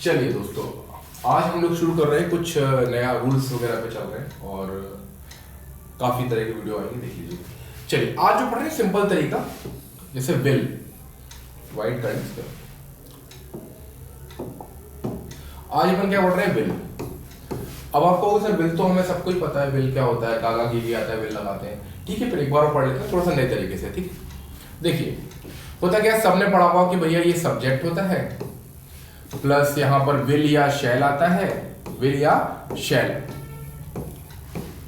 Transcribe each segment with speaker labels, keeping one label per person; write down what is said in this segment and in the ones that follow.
Speaker 1: चलिए दोस्तों, आज हम लोग शुरू कर रहे हैं कुछ नया रूल्स वगैरह पे चल रहे हैं और काफ़ी तरह की वीडियो आएंगी, देख लीजिए। चलिए आज जो पढ़ रहे हैं सिंपल तरीका, जैसे विल, वाइट कार्ड। आज अपन क्या पढ़ रहे हैं, विल। अब आपको सर विल तो हमें सबको ही पता है, विल क्या होता है, कागा गिली आता है, विल लगाते हैं, ठीक है। फिर एक बार और पढ़ लेते हैं थोड़ा सा नए तरीके से, ठीक है। देखिए होता क्या, सबने पढ़ा हुआ कि भैया ये सब्जेक्ट होता है प्लस यहां पर विल या शैल आता है, विल या शैल,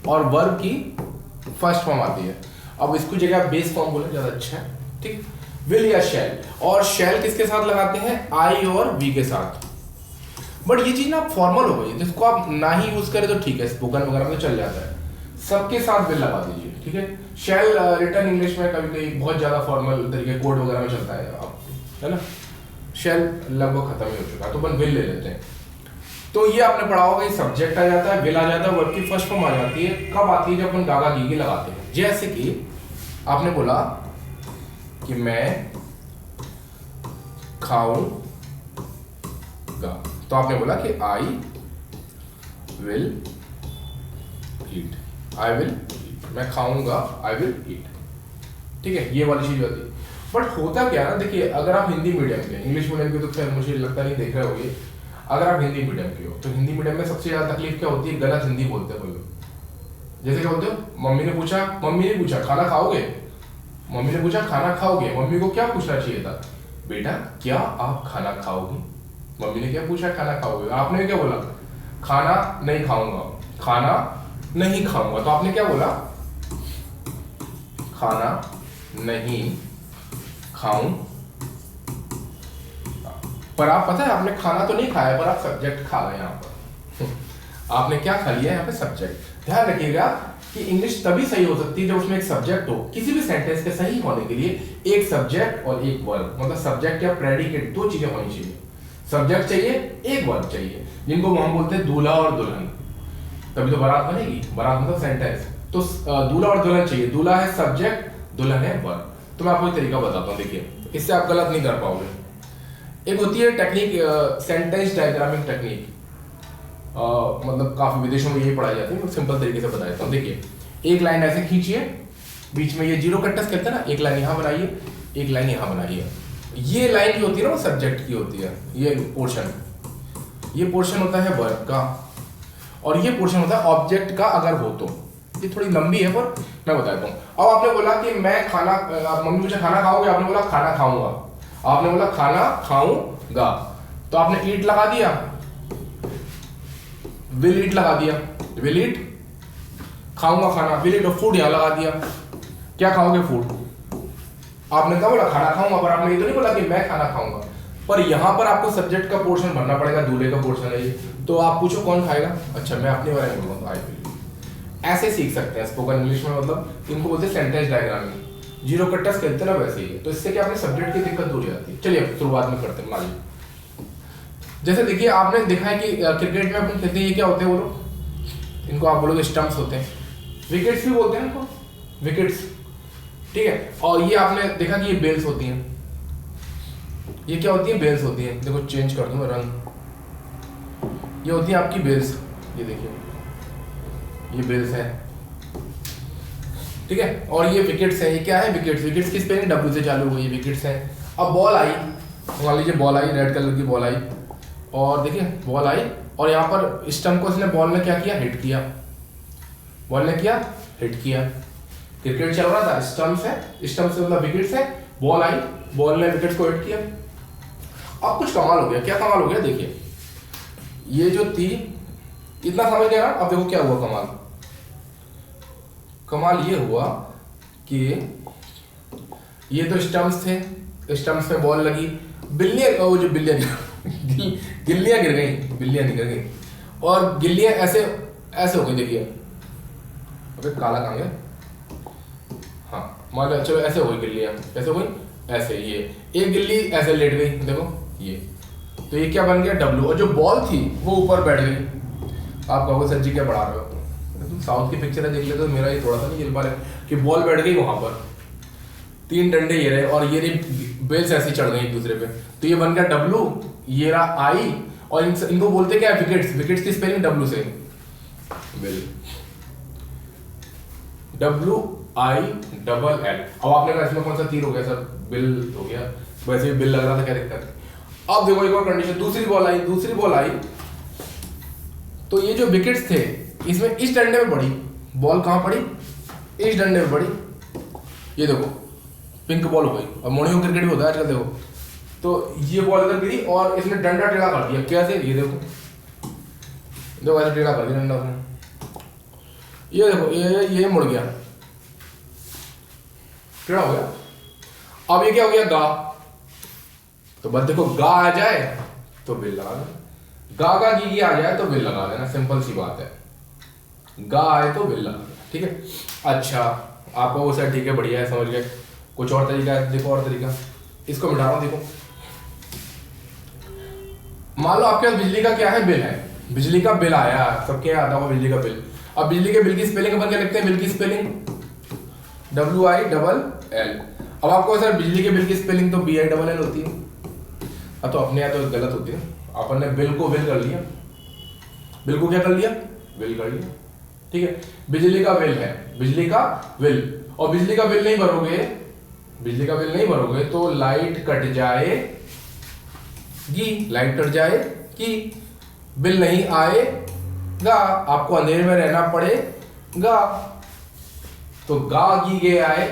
Speaker 1: और वर्ब की फर्स्ट फॉर्म आती है। अब इसको जगह बेस फॉर्म बोले ज्यादा अच्छा है, ठीक। विल या शैल, और शैल किसके साथ लगाते हैं, आई और वी के साथ। बट ये चीज ना फॉर्मल हो गई, जिसको आप ना ही यूज करें तो ठीक है, स्पोकन वगैरह में तो चल जाता है। सबके साथ विल लगा दीजिए, ठीक है। शैल रिटर्न इंग्लिश में कभी कभी बहुत ज्यादा फॉर्मल तरीके कोड वगैरह में चलता है, है ना। शैल लगभग खत्म ही हो चुका है, तो अपन विल ले लेते हैं। तो ये आपने पढ़ा होगा, ये सब्जेक्ट आ जाता है, विल आ जाता है, वर्ब की फर्स्ट फॉर्म आ जाती है। कब आती है, जब अपन गागा गीगी लगाते हैं। जैसे कि आपने बोला कि मैं खाऊंगा, तो आपने बोला कि I will eat, I will eat, मैं खाऊंगा, आई विल ईट, ठीक है। ये वाली चीज होती है। बट होता क्या है ना, देखिए अगर आप हिंदी मीडियम के, इंग्लिश मीडियम के तो खैर मुझे लगता नहीं देख रहे होंगे। अगर आप हिंदी मीडियम के हो तो हिंदी मीडियम में सबसे ज्यादा तकलीफ क्या होती है, गलत हिंदी बोलते हैं लोग। जैसे क्या बोलते हो, मम्मी ने पूछा खाना खाओगे, मम्मी ने पूछा खाना खाओगे। मम्मी को क्या पूछना चाहिए था, बेटा क्या आप खाना खाओगी। मम्मी ने क्या पूछा, खाना खाओगे। आपने क्या बोला, खाना नहीं खाऊंगा, खाना नहीं खाऊंगा। तो आपने क्या बोला, खाना नहीं खाऊं। पर आप पता है आपने खाना तो नहीं खाया, पर आप सब्जेक्ट खा गए यहाँ पर। आपने क्या खा लिया यहाँ पे, सब्जेक्ट। ध्यान रखिएगा कि इंग्लिश तभी सही हो सकती है जब उसमें एक सब्जेक्ट हो। किसी भी सेंटेंस के सही होने के लिए एक सब्जेक्ट और एक वर्ब, मतलब सब्जेक्ट या प्रेडिकेट, दो चीजें होनी चाहिए। सब्जेक्ट चाहिए, एक वर्ब चाहिए, जिनको हम बोलते हैं दूल्हा और दुल्हन। तभी तो बारात बनेगी, बारात मतलब सेंटेंस। तो दूल्हा और दुल्हन चाहिए, दूल्हा है सब्जेक्ट, दुल्हन है वर्ब। तो मैं आपको एक तरीका बताता हूँ, देखिए इससे आप गलत नहीं कर पाओगे। एक होती है टेक्निक, सेंटेंस डायग्रामिंग टेक्निक, मतलब काफी विदेशों में यही पढ़ाई जाती है। मैं सिंपल तरीके से बता देता हूँ। देखिए एक लाइन ऐसे खींचिए, बीच में ये जीरो कट्स कहते हैं ना, एक लाइन यहाँ बनाइए, एक लाइन यहाँ बनाइए। ये लाइन जो होती है ना वो सब्जेक्ट की होती है, ये पोर्शन होता है वर्ब का, और ये पोर्शन होता है ऑब्जेक्ट का अगर हो तो। ये थोड़ी लंबी है पर मैं बताता हूँ। अब आपने बोला कि मैं खाना, मम्मी मुझे खाना खाओगे, आपने बोला खाना खाऊंगा, आपने बोला खाना खाऊंगा, तो आपने ईट लगा दिया, विल ईट लगा दिया, विल ईट खाऊंगा खाना, विल ईट, और फूड यहां लगा दिया। क्या खाओगे, फूड। आपने क्या बोला, खाना खाऊंगा, पर आपने ये तो नहीं बोला कि मैं खाना खाऊंगा। पर यहां पर आपको सब्जेक्ट का पोर्शन भरना पड़ेगा, दूल्हे का पोर्शन है ये। तो आप पूछो कौन खाएगा, अच्छा मैं अपने बारे में बोलूंगा, आई विल। ऐसे सीख सकते हैं स्पोकन इंग्लिश में, मतलब इनको बोलते हैं सेंटेंस डायग्रामिंग। जीरो कट्स कहते हैं ना, वैसे ही है। तो इससे क्या अपने सब्जेक्ट की दिक्कत दूर हो जाती है। चलिए अब शुरुआत में करते हैं। मान लीजिए जैसे देखिए आपने देखा है कि क्रिकेट में अपन खेलते हैं, ये क्या होते हैं वो लोग, इनको आप बोलोगे स्टंप्स होते हैं, विकेट्स भी बोलते हैं इनको, विकेट्स, ठीक है। और ये आपने देखा कि ये बेल्स होती हैं, ये क्या होती है, बेल्स होती हैं। देखो चेंज कर दूं मैं रंग, ये होती है आपकी बेल्स, ये देखिए ये बेल्स है, ठीक है। और ये विकेट्स है, ये क्या है, विकेट्स। विकेट्स की स्पेलिंग डब्ल्यू से चालू हुई, विकेट्स है। अब बॉल आई, मान लीजिए बॉल आई, रेड कलर की बॉल आई, और देखिए बॉल आई, और यहाँ पर स्टंप को इसने, बॉल ने क्या किया, हिट किया, बॉल ने किया हिट किया। क्रिकेट चल रहा था, स्टंप्स है, स्टंप से मतलब विकेट्स है, बॉल आई, बॉल ने विकेट्स को हिट किया। अब कुछ कमाल हो गया, क्या कमाल हो गया, देखिए ये जो थी, इतना समझ गया ना। अब देखो क्या हुआ कमाल, कमाल ये हुआ कि ये तो स्टंप्स थे, स्टंप्स में बॉल लगी, बिल्लियां, वो जो बिल्लियां गिल्लियां गिर गई, बिल्लियां गिर गई, और गिल्लियां ऐसे ऐसे हो गई। देखिए अबे काला कहाँ गया, हाँ मान लो, चलो ऐसे हो गई गिल्लियां, कैसे हो गई, ऐसे। ये एक गिल्ली ऐसे लेट गई, देखो ये, तो ये क्या बन गया, डब्लू, और जो बॉल थी वो ऊपर बैठ गई। आप कहोगे सर जी क्या पढ़ा रहे हो, तुम साउथ की पिक्चर देख लेते तो मेरा ये थोड़ा सा नहीं गिर पा रहे कि बॉल बैठ गई वहां पर, तीन डंडे ये रहे, और ये बेल्स ऐसे चढ़ गई एक दूसरे पे, तो ये बन गया डब्लू, ये रहा आई, और इनको बोलते क्या है, विकेट्स। विकेट्स की स्पेलिंग डब्ल्यू से, बिल, WILL। अब आपने कहा इसमें कौन सा तीर हो गया सर, बिल हो गया, वैसे भी बिल लग रहा था, क्या दिक्कत है। अब देखो एक और कंडीशन, दूसरी बॉल आई तो ये जो विकेट्स थे इसमें इस डंडे में पड़ी, बॉल कहां पड़ी, इस डंडे में पड़ी, ये देखो पिंक बॉल हो गई। अब मोर्निंग क्रिकेट भी होता है आजकल, देखो तो ये बॉल इधर गिरी और इसने डंडा टेढ़ा कर दिया, कैसे, ये देखो ऐसे टेढ़ा कर दिया डंडा उसने, ये देखो ये मुड़ गया, टेढ़ा हो गया। अब ये क्या हो गया, गा, तो बस देखो गा आ जाए तो बिल लगा देना, गा गी आ जाए तो बिल लगा देना, सिंपल सी बात है, गा आए तो बिल लगा देना, ठीक है। अच्छा आपको वो सर ठीक है, बढ़िया है, समझ गए। कुछ और तरीका है, देखो और तरीका, इसको मिटा रहा हूं, देखो मान लो आपके पास बिजली का क्या है, बिल है, बिजली का बिल आया, सबके यहाँ आता होगा बिजली का बिल। अब बिजली के बिल की स्पेलिंग अपन क्या लिखते हैं, बिल की स्पेलिंग WILL। अब आपको सर बिजली के बिल की स्पेलिंग तो BILL होती है, अब तो अपने यहाँ तो गलत होती है, अपन ने बिल को विल कर लिया, बिल को क्या कर लिया, विल कर लिया, ठीक है। बिजली का बिल है, बिजली का बिल, और बिजली का बिल नहीं भरोगे, बिजली का बिल नहीं भरोगे तो लाइट कट जाएगी, लाइट कट जाएगी, बिल नहीं आएगा, आपको अंधेरे में रहना पड़ेगा, तो गा गी गे आए,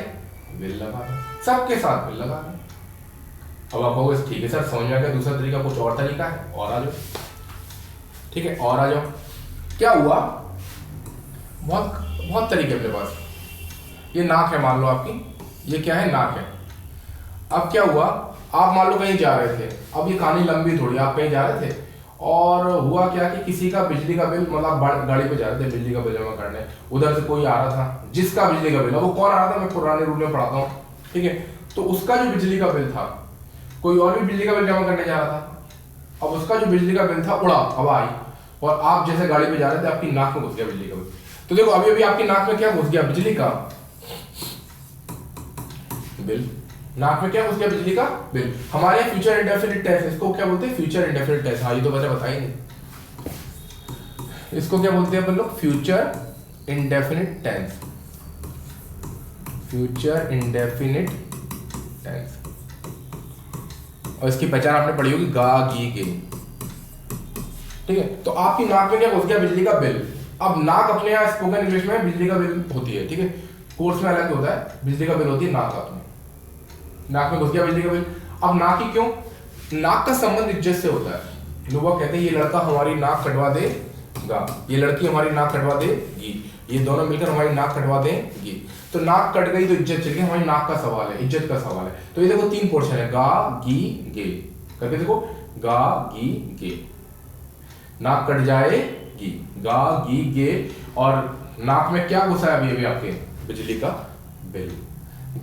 Speaker 1: बिल लगा दो, सबके साथ बिल लगा दो। अब आप कहोगे ठीक है सर समझ में आ गया, दूसरा तरीका कुछ और तरीका है, और आ जाओ, ठीक है, और आ जाओ। क्या हुआ, बहुत तरीके अपने पास। ये नाक है मान लो आपकी, ये क्या है, नाक है। अब क्या हुआ, आप मान लो कहीं जा रहे थे, अब ये कहानी लंबी थोड़ी, आप कहीं जा रहे थे और हुआ क्या कि किसी का बिजली का बिल, मतलब गाड़ी पे जा रहे थे बिजली का बिल जमा करने, उधर से कोई आ रहा था जिसका बिजली का बिल, वो कौन आ रहा था, मैं पुराने रूल में पढ़ाता हूँ, ठीक है। तो उसका जो बिजली का बिल था, कोई और भी बिजली का बिल जमा करने जा रहा था, अब उसका जो बिजली का बिल था उड़ा, हवा आई, और आप जैसे गाड़ी पे जा रहे थे आपकी नाक में घुस गया बिजली का बिल। तो देखो अभी अभी आपकी नाक में क्या घुस गया, बिजली का बिल, नाक में क्या घुस गया, बिजली का बिल। हमारे फ्यूचर इंडेफिनिट टेंस, इसको क्या बोलते हैं, फ्यूचर इंडेफिनिट टेंस। हाँ ये तो मैंने बताया नहीं, इसको क्या बोलते हैं अपन लोग, future indefinite tense, future indefinite tense. और इसकी पहचान आपने पढ़ी होगी, गा गी गे, ठीक है। तो आपकी नाक में क्या घुस गया, बिजली का बिल। अब नाक अपने यहाँ स्पोकन इंग्लिश में बिजली का बिल होती है, ठीक है, कोर्स में अलग होता है, बिजली का बिल होती है नाक, अपने नाक में घुस गया बिजली का बिल। अब नाक ही क्यों, नाक का संबंध इज्जत से होता है। लोग कहते हैं ये लड़का हमारी नाक कटवा देगा, ये लड़की हमारी नाक कटवा देगी, ये दोनों मिलकर हमारी नाक कटवा देंगी। तो नाक कट गई तो इज्जत चली गई, हमारी नाक का सवाल है, इज्जत का सवाल है। तो ये देखो 3 पोर्शन है, गा गी गे करके देखो, गा गी गे, नाक कट जाएगी, गा गी गे, और नाक में क्या घुसा है अभी आपके, बिजली का बिल।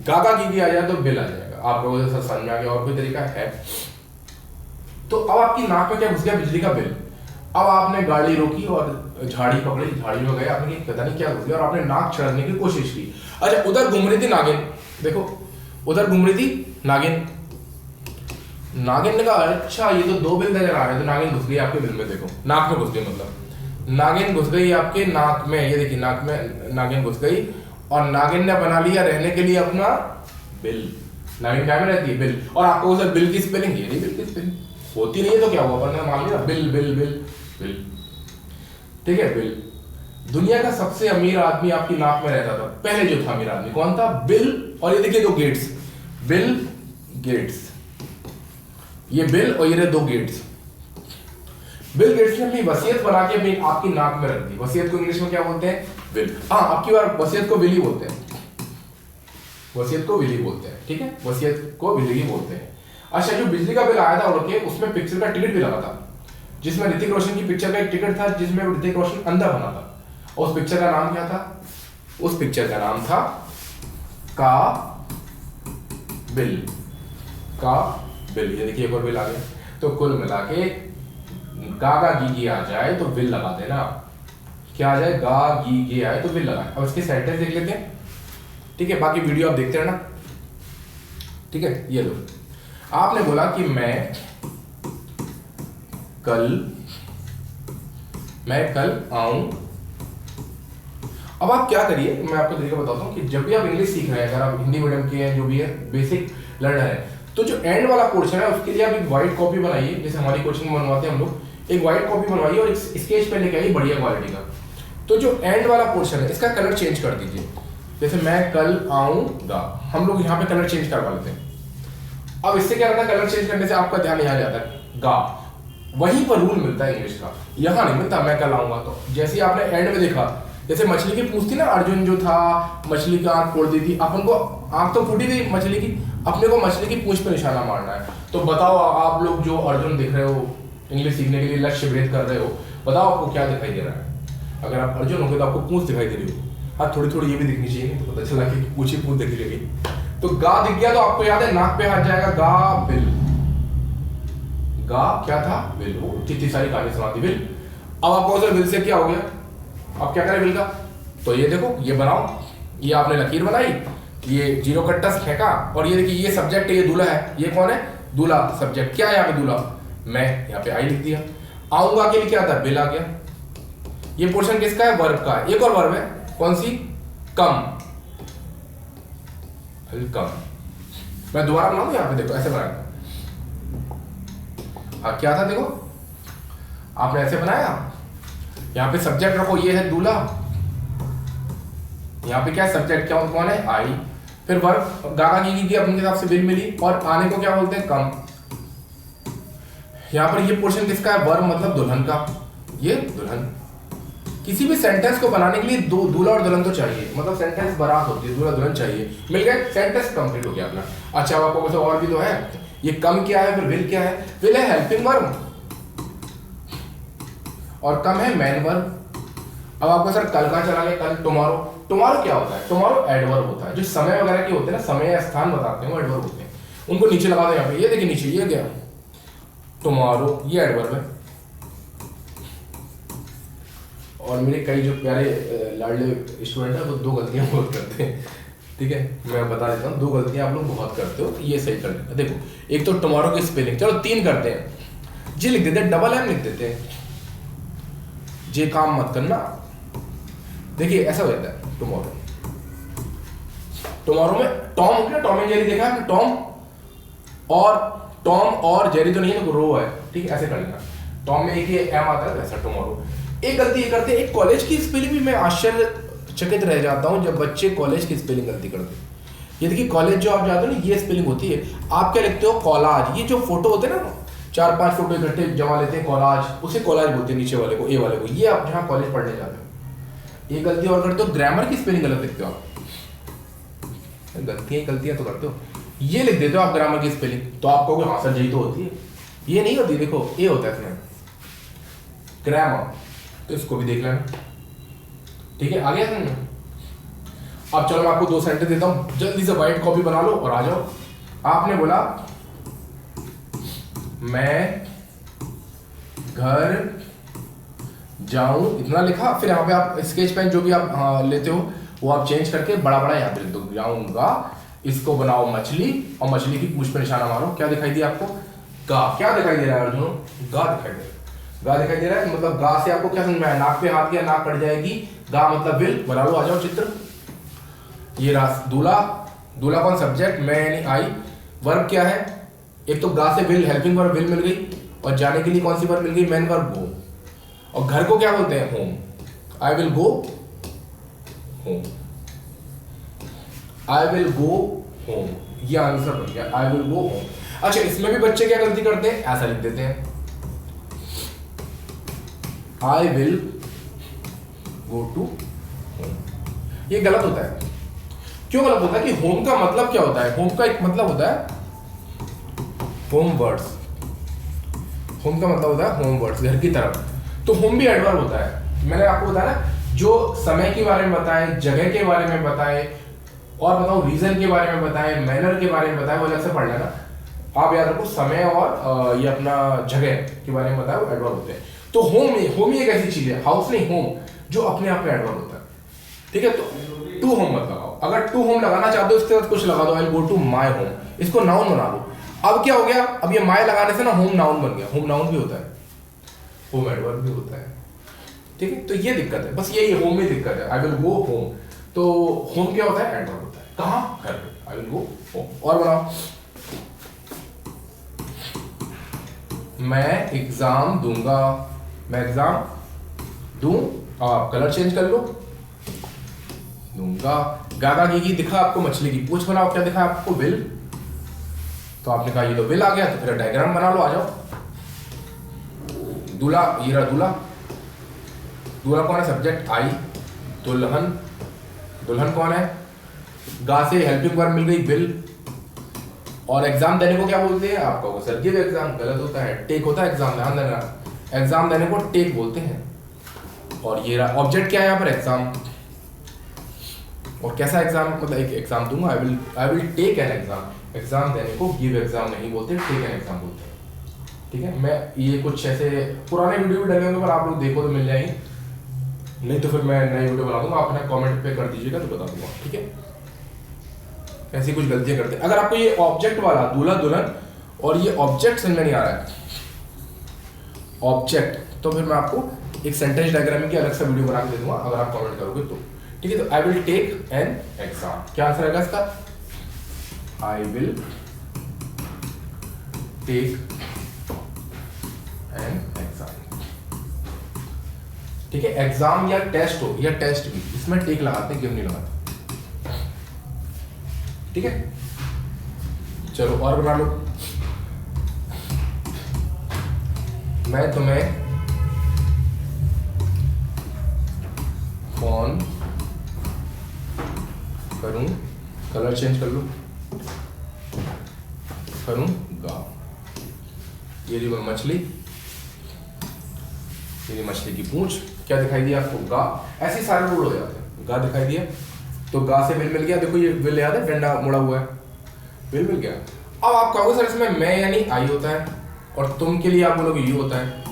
Speaker 1: गा गी गे आ जाए तो बिल आ जाएगा। आप लोगों से समझ में आ गया, और कोई तरीका है। तो अब आपकी नाक में क्या घुस गया, बिजली का बिल। अब आपने गाड़ी रोकी और झाड़ी पकड़ी, झाड़ी में गए, आपने पता नहीं क्या घुस गया और आपने नाक छिड़कने की कोशिश की। अच्छा उधर घूम रही थी नागिन, देखो उधर घूम रही थी नागिन, नागिन ने कहा अच्छा ये तो 2 बिल नजर आ रहे हैं, तो नागिन घुस गई आपके बिल में, देखो नाक में घुस गई, मतलब नागिन घुस गई आपके नाक में, ये देखिए नाक में नागिन घुस गई, और नागिन ने बना लिया रहने के लिए अपना बिल। नागिन क्या में रहती है, बिल। और आपको सर बिल की स्पेलिंग, ये नहीं बिल की स्पेलिंग होती नहीं है, तो क्या हुआ, अपन ने मान लिया बिल बिल बिल बिल, ठीक है, बिल। दुनिया का सबसे अमीर आदमी आपकी नाक में रहता था पहले, जो था अमीर आदमी कौन था, बिल। और ये देखिए 2 गेट्स, बिल गेट्स, ये बिल और ये 2 गेट्स। बिल गेट्स ने अपनी वसीयत बना के अपनी आपकी नाक में रख दी। वसीयत को इंग्लिश में क्या बोलते हैं, विल। हाँ आपकी बार वसीयत को विल ही बोलते हैं, वसीयत को विल ही बोलते हैं, ठीक है, वसीयत को विल ही बोलते हैं। अच्छा जो बिजली का बिल आया था उनके, उसमें पिक्चर का टिकट भी लगा था, जिसमें ऋतिक रोशन की पिक्चर का एक टिकट था, जिसमें ऋतिक रोशन अंदर बना था। और उस पिक्चर का नाम क्या था, उस पिक्चर का नाम था का बिल, का बिल। ये देखिए एक और बिल आ गया। तो कुल मिला के गा गी गी आ जाए तो बिल लगा देना, क्या आ जाए, गा गी गे आए तो बिल लगाए। अब इसके सेंटेंस देख लेते हैं, ठीक है, बाकी वीडियो आप देखते रहना, ठीक है। ये लो, आपने बोला कि मैं कल आऊं। अब आप क्या करिए, मैं आपको तरीका बताता हूँ कि जब भी आप इंग्लिश सीख रहे हैं, अगर आप हिंदी मीडियम के हैं, जो भी है बेसिक लर्नर है, तो जो एंड वाला पोर्शन है उसके लिए आप एक व्हाइट कॉपी बनाइए, जैसे हमारी कोचिंग में बनवाते हैं हम लोग, एक व्हाइट कॉपी बनवाइए और एक स्केच पेन लेके आइए बढ़िया क्वालिटी का। तो जो एंड वाला पोर्शन है इसका कलर चेंज कर दीजिए, जैसे मैं कल आऊंगा, हम लोग यहाँ पे कलर चेंज करवा लेते हैं। अब इससे क्या होता है, कलर चेंज करने से आपका ध्यान यहाँ जाता है गा, वहीं पर रूल मिलता है इंग्लिश का, यहाँ नहीं मिलता मैं कल आऊंगा। तो जैसे आपने एंड में देखा, जैसे मछली की पूंछ थी ना, अर्जुन जो था मछली की आंख फोड़ दी थी, अपन को आंख तो फूटी थी मछली की, अपने को मछली की पूंछ पे निशाना मारना है। तो बताओ आप लोग जो अर्जुन दिख रहे हो, इंग्लिश सीखने के लिए लक्ष्य भेद कर रहे हो, बताओ आपको क्या दिखाई दे रहा है। अगर आप अर्जुन होंगे तो आपको पूंछ दिखाई दे रही हो, हाँ थोड़ी थोड़ी ये भी दिखनी चाहिए, तो पता चला कि पूंछ ही पूंछ दिख रही है। तो गा दिख गया तो आपको याद है नाक पे हाथ जाएगा, गा बिल, गा क्या था बिल, वो कितनी सारी कहानी सुनाती बिल। अब आपको बिल से क्या हो गया, अब क्या करें बिल का, तो ये देखो ये बनाओ, ये आपने लकीर बनाई, ये जीरो कट्टा फेंका, और ये देखिए ये सब्जेक्ट है, ये दूल्हा है, ये कौन है दूल्हा, सब्जेक्ट क्या है यहाँ पे दूल्हा, मैं यहाँ पे आई लिख दिया। आऊंगा के लिए क्या था बिल आ गया। ये पोर्शन किसका है, वर्ब का। एक और वर्ब है, कौन सी, कम, कम। मैं दोबारा बनाऊं, यहाँ पे देखो ऐसे बनाया, हाँ क्या था देखो, आपने ऐसे बनाया, यहाँ पे सब्जेक्ट रखो, ये है दूल्हा, यहाँ पे क्या सब्जेक्ट क्या कौन है आई, फिर वर्ब गागा की अपने हिसाब से बिल मिली, और आने को क्या बोलते हैं कम। यहाँ पर ये पोर्शन किसका है, वर्ब मतलब दुल्हन का, ये दुल्हन। किसी भी सेंटेंस को बनाने के लिए दो दूल्हा और दुल्हन तो चाहिए, मतलब सेंटेंस बारात होती है, दूल्हा दुल्हन चाहिए, मिल गए, सेंटेंस कंप्लीट हो गया अपना। अच्छा अब आपको और भी तो है, ये कम क्या है, फिर विल क्या है, विल है हेल्पिंग वर्ब, और कम है मैन वर्ब। अब आपको सर कल का चला गया, कल टुमारो, टुमारो क्या होता है, टुमारो एडवर्ब होता है, जो समय वगैरह के होते हैं ना, समय या स्थान बताते हैं वो एडवर्ब होते हैं, उनको नीचे लगा दो यहाँ पे, ये देखिए नीचे ये गया टुमारो, ये एडवर्ब है। और मेरे कई जो प्यारे लाडले स्टूडेंट है वो दो गलतियां बहुत करते हैं, ठीक है मैं बता देता हूँ, दो गलतियां आप लोग बहुत करते हो, ये सही कर लेना। देखो एक तो टुमारो की स्पेलिंग, चलो तीन करते हैं, जी लिख देते हैं, डबल एम लिख देते हैं, जे काम मत करना। देखिए ऐसा हो जाता है टुमारो, टुमारो में टॉम हो गया, टॉम एंड जेरी देखा है टॉम, और टॉम और जेरी तो नहीं है, तो रो है, ठीक है ऐसे कर लेना, टॉम में एक ही एम आता है, ऐसा टुमारो। एक गलती ये करते हैं, एक कॉलेज की स्पेलिंग भी मैं आश्चर्यचकित रह जाता हूँ जब बच्चे कॉलेज की स्पेलिंग गलती करते हैं। ये देखिए कॉलेज जो आप जाते हो ना, ये स्पेलिंग होती है, आप क्या लिखते हो कॉलाज, ये जो फोटो होते हैं ना, 4-5 फोटो इकट्ठे जमा लेते हैं कॉलाज, उसे कॉलेज बोलते हैं, नीचे वाले को ए वाले को, ये आप जहाँ कॉलेज पढ़ने जाते हो। ये गलती और करते हो, ग्रामर की स्पेलिंग गलत लिखते हो आप, गलतियां तो करते हो, ये लिख देते हो आप ग्रामर की स्पेलिंग, तो आप कहोगे हाँ सर यही तो होती है, ये नहीं होती, देखो ए होता है इसमें ग्रामर, तो इसको भी देख लेना, ठीक है आ गया समझ। अब चलो मैं आपको दो सेंटेंस देता हूं, जल्दी से व्हाइट कॉपी बना लो और आ जाओ। आपने बोला मैं घर जाऊं, इतना लिखा, फिर यहाँ पे आप स्केच पेन जो भी आप लेते हो वो आप चेंज करके बड़ा बड़ा यहाँ पे लिख दो, जाऊंगा, इसको बनाओ मछली, और मछली की पूंछ पे निशाना मारो, क्या दिखाई दिया आपको, गा, क्या दिखाई दे रहा है अर्जुन, गा दिखाई दे रहा है, गा दिखाई दे रहा है, मतलब गा से आपको क्या समझ में आया, नाक पे हाथ किया, नाक कट जाएगी, गा मतलब विल, बना लो आ जाओ चित्र। ये रास दूल्हा, दूल्हा कौन सब्जेक्ट, मैं यानी आई, वर्ब क्या है, एक तो गा से विल, हेल्पिंग वर्ब विल मिल गई, और जाने के लिए कौन सी वर्ब मिल गई, मैन वर्ब गो, और घर को क्या बोलते हैं home, I will go home, I will go home, ये आंसर बन गया, आई विल गो होम। अच्छा इसमें भी बच्चे क्या गलती करते हैं, ऐसा लिख देते हैं I will go to home, ये गलत होता है। क्यों गलत होता है कि होम का मतलब क्या होता है, होम का एक मतलब होता है होम वर्ड्स, होम का मतलब होता है होम वर्ड्स, घर की तरफ, तो होम भी एडवर्ब होता है। मैंने आपको बताया ना, जो समय के बारे में बताए, जगह के बारे में बताए, और बताओ रीजन के बारे में बताए, मैनर के बारे में बताए, वो अलग से पढ़ लेना। आप याद रखो समय और ये अपना जगह के बारे में बताए, वो एडवर्ब होते हैं। तो होम ही एक ऐसी चीज है, हाउस नहीं होम, जो अपने आप में एडवर्ब होता है, ठीक है। तो टू होम मत लगाओ, अगर टू होम लगाना चाहते हो इसके साथ कुछ लगा दो, I will go to my home, इसको नाउन बना दो। अब क्या हो गया, अब ये माय लगाने से ना होम नाउन बन गया, होम नाउन भी होता है, होम एडवर्ब भी होता है, ठीक है। तो ये दिक्कत है, बस यही होम में दिक्कत है। आई विल गो होम, तो होम क्या होता है, एडवर्ब होता है, कहाँ, घर पे। आई विल गो होम। और बनाओ, मैं एग्जाम दूंगा, मैं एग्जाम दूं, आप कलर चेंज कर लो, दूंगा। गागा की दिखा आपको मछली की पूंछ, बनाओ, क्या दिखा आपको, बिल। तो आपने कहा ये तो बिल आ गया, तो फिर डायग्राम बना लो, आ जाओ। दूल्हा, ये रहा दूल्हा। दूल्हा कौन है, सब्जेक्ट आई। दुल्हन, दुल्हन कौन है, गा से हेल्पिंग वर्ब मिल गई, बिल। और एग्जाम देने को क्या बोलते हैं, आपका सर गिव एग्जाम, गलत होता है, टेक होता है एग्जाम, ध्यान देना। एग्जाम देने को टेक बोलते हैं। और ये रहा ऑब्जेक्ट, क्या है यहाँ पर, एग्जाम। और कैसा एग्जाम, मतलब एक एग्जाम दूंगा, I will take an exam. Exam देने को गिव एग्जाम नहीं बोलते, टेक एन एग्जाम बोलते हैं, ठीक है। मैं ये कुछ ऐसे पुराने वीडियो भी डले होंगे, पर आप लोग देखो तो मिल जाएंगे, नहीं तो फिर मैं नई वीडियो बना दूंगा, आप अपने कमेंट पे कर दीजिएगा तो बता दूंगा, ठीक है। ऐसी कुछ गलतियां करते हैं। अगर आपको ये ऑब्जेक्ट वाला दूल्हा दुल्हन और ये ऑब्जेक्ट समझ में नहीं आ रहा है, ऑब्जेक्ट, तो फिर मैं आपको एक सेंटेंस डायग्राम की अलग सा वीडियो बना के दे दूंगा, अगर आप कमेंट करोगे तो, ठीक है। तो I will take an exam, क्या आंसर आएगा इसका, I will take an exam, ठीक है। एग्जाम या टेस्ट हो, या टेस्ट भी, इसमें टेक लगाते हैं, गिव नहीं लगाते, ठीक है। चलो और बना लो, मैं तुम्हें फोन करूं, कलर चेंज कर लो, करूंगा। ये रही मछली, ये मछली की पूंछ, क्या दिखाई दिया आपको, गा। ऐसे सारे रूल हो जाते हैं, गा दिखाई दिया तो गा से बिल मिल गया, देखो ये बिल याद है, डंडा मुड़ा हुआ है, बिल मिल गया। अब आप कहोगे सर इसमें मैं यानी आई होता है, और तुम के लिए आप बोलोगे यू होता है,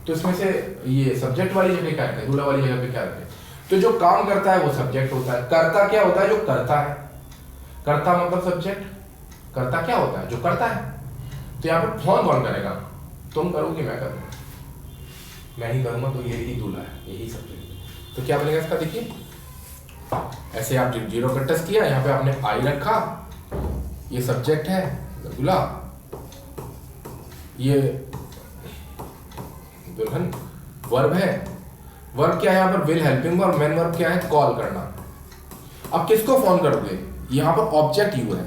Speaker 1: तो इसमें से ये सब्जेक्ट वाली जगह क्या रखें, दूल्हा वाली जगह पे क्या रखें, तो जो काम करता है वो सब्जेक्ट होता है। करता क्या होता है, जो करता है, करता मतलब सब्जेक्ट, करता क्या होता है, जो करता है। तो यहाँ पर फोन कौन करेगा, तुम करोगे, मैं करूंगा, मैं ही करूंगा, तो यही दूल्हा है, यही सब्जेक्ट। तो क्या बनेगा इसका, देखिए ऐसे आप जीरो का टच किया, यहाँ पे आपने आई रखा, ये सब्जेक्ट है दूल्हा, ये दुल्हन, वर्ब है, वर्ब क्या है यहाँ पर, will helping verb, main verb क्या है, कॉल करना। अब किसको फोन करोगे, यहाँ पर ऑब्जेक्ट यू है,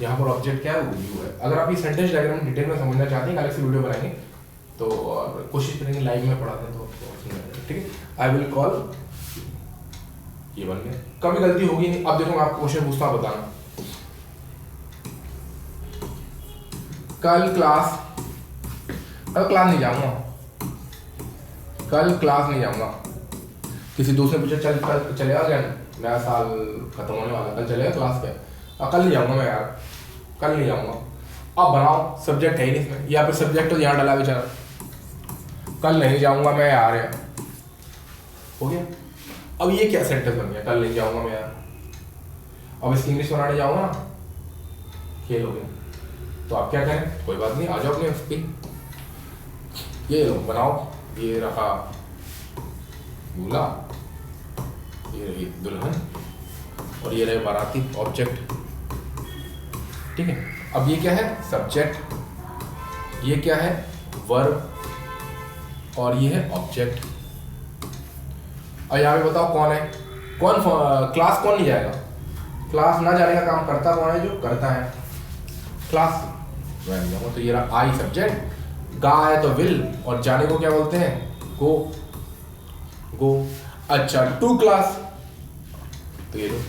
Speaker 1: यहाँ पर ऑब्जेक्ट क्या है, वो यू है। अगर आप ये सेंटेंस डायग्राम डिटेल में समझना चाहते हैं, अलग से वीडियो बनाएंगे, तो और कोशिश करेंगे लाइव में पढ़ाते हैं, तो ठीक है। आई विल कॉल, ये बन गया, कभी गलती होगी नहीं। अब देखो मैं आपको क्वेश्चन पूछता हूं, बताना। कल क्लास नहीं जाऊंगा, कल क्लास नहीं जाऊंगा। किसी दोस्त ने पूछा चल कल चलेगा क्या, नया साल खत्म होने वाला, कल चलेगा क्लास पे, कल नहीं जाऊंगा मैं यार, कल नहीं जाऊंगा। अब बनाओ, सब्जेक्ट है ही नहीं इसमें, या फिर सब्जेक्ट तो यहाँ डाला बेचारा, कल नहीं जाऊंगा मैं यार, हो गया। अब ये क्या सेंटेंस बन गया, कल नहीं जाऊंगा मैं यार। अब इसकी इंग्लिश बनाने जाऊंगा ना, खेल हो गया। तो आप क्या करें, कोई बात नहीं, आ जाओ अपने उसकी, ये लो बनाओ, ये रहा दूल्हा, ये रही दुल्हन, और ये रहे बाराती, ऑब्जेक्ट, ठीक है। अब ये क्या है, सब्जेक्ट, ये क्या है, वर्ब, और ये है ऑब्जेक्ट। और यहाँ पे बताओ कौन है, कौन क्लास कौन नहीं जाएगा, क्लास ना जाने का काम करता कौन है, जो करता है, क्लास। तो ये रहा आई सब्जेक्ट, गा है तो विल, और जाने को क्या बोलते हैं, गो, गो। अच्छा टू क्लास, तो ये दो,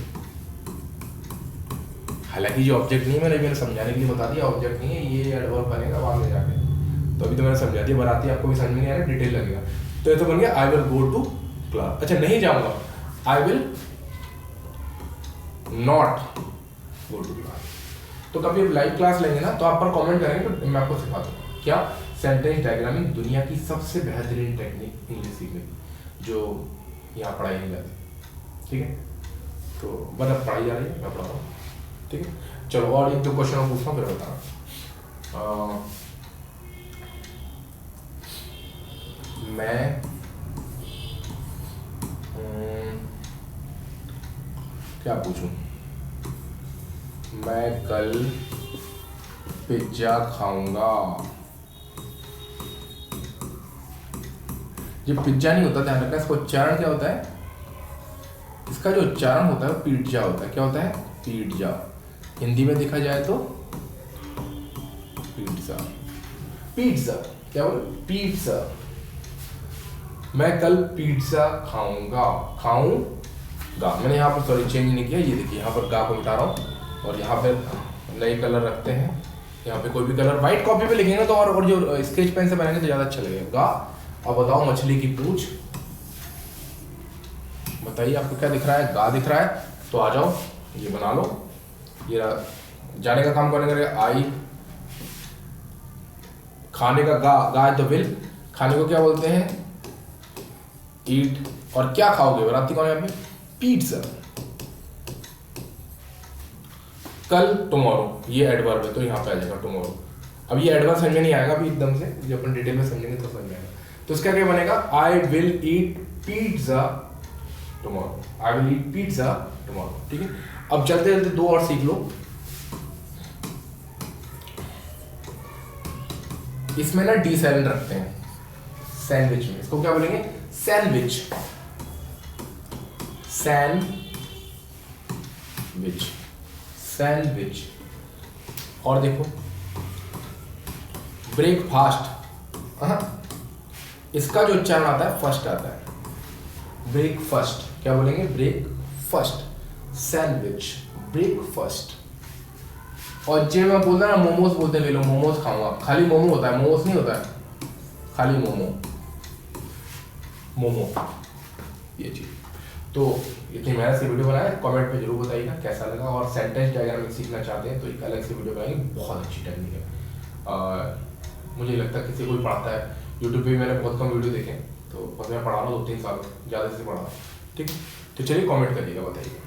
Speaker 1: हालांकि जो ऑब्जेक्ट नहीं है, मैंने समझाने के लिए बता दिया, ऑब्जेक्ट नहीं है, ये एडवर्ब बनेगा बाद में जाके, तो अभी तो मैंने समझा दिया, बनाती आपको भी समझ में नहीं आ रहा, डिटेल लगेगा। तो ये तो बन गया I will go to class. अच्छा नहीं जाऊंगा, I will not go to class. तो कभी आप लाइव क्लास लेंगे ना, तो आप पर कमेंट करेंगे तो मैं आपको सिखा दूंगा क्या, सेंटेंस डायग्रामिंग, दुनिया की सबसे बेहतरीन टेक्निक इंग्लिश सीखने की, जो यहाँ पढ़ाई नहीं जाती, ठीक है। तो बस अब पढ़ाई जा रही है, मैं पढ़ा रहा हूँ, ठीक है। चलो और एक दो क्वेश्चन पूछता हूँ, फिर बताना। मैं क्या पूछूं, मैं कल पिज्जा खाऊंगा। ये पिज्जा नहीं होता, ध्यान रखना, इसका उच्चारण क्या होता है, इसका जो उच्चारण होता है वो पिज्जा होता है। क्या होता है? पिज्जा। हिंदी में देखा जाए तो पिज्जा। पिज्जा क्या बोल, पिज्जा। मैं कल पिज्जा खाऊंगा, खाऊंगा। मैंने यहाँ पर सॉरी चेंज नहीं किया, ये देखिए यहाँ पर गा को मिटा रहा हूँ और यहाँ पे नए कलर रखते हैं। यहाँ पे कोई भी कलर व्हाइट कॉपी पे लिखेंगे तो और जो स्केच पेन से बनाएंगे तो ज़्यादा अच्छा लगेगा। गा। अब बताओ मछली की पूंछ, बताइए आपको क्या दिख रहा है? गा दिख रहा है, तो आ जाओ ये बना लो। ये जाने का काम करने का आई, खाने का गा द विल, खाने को क्या बोलते हैं? ईट। और क्या खाओगे बनाती कौन है यहाँ पे? पिज्जा। कल टुमारो, ये एडवर्ब है तो यहाँ पे आ जाएगा टुमारो। अब ये एडवर्ब समझ में नहीं आएगा अभी एकदम से, जो अपन डिटेल में समझेंगे तो समझ में आएगा। तो इसका क्या बनेगा? I will eat pizza tomorrow. I will eat pizza tomorrow. ठीक है, अब चलते चलते दो और सीख लो। इसमें ना डी साइलेंट रखते हैं सैंडविच में, इसको क्या बोलेंगे? सैंडविच। Sandwich, sandwich. और देखो ब्रेकफास्ट, इसका जो उच्चारण आता है फर्स्ट आता है, ब्रेकफास्ट। क्या बोलेंगे? ब्रेकफास्ट। Sandwich, breakfast. और जो मैं बोलता ना मोमोज बोलते हैं, लोग मोमोज खाऊंगा, खाली मोमो होता है, मोमोज नहीं होता है, खाली मोमो, मोमो, ये चीज। तो इतनी मेहनत से वीडियो बनाए, कमेंट पे जरूर बताइएगा कैसा लगा। और सेंटेंस डायग्राम सीखना चाहते हैं तो एक अलग से वीडियो बनाएंगे, बहुत अच्छी टेक्निक है। मुझे लगता है किसी को भी पढ़ाता है, यूट्यूब पे भी मैंने बहुत कम वीडियो देखे, तो बस मैं पढ़ा रहा हूँ 2-3 साल, ज़्यादा से पढ़ा रहा हूँ। ठीक, तो चलिए कमेंट करिएगा, बताइएगा।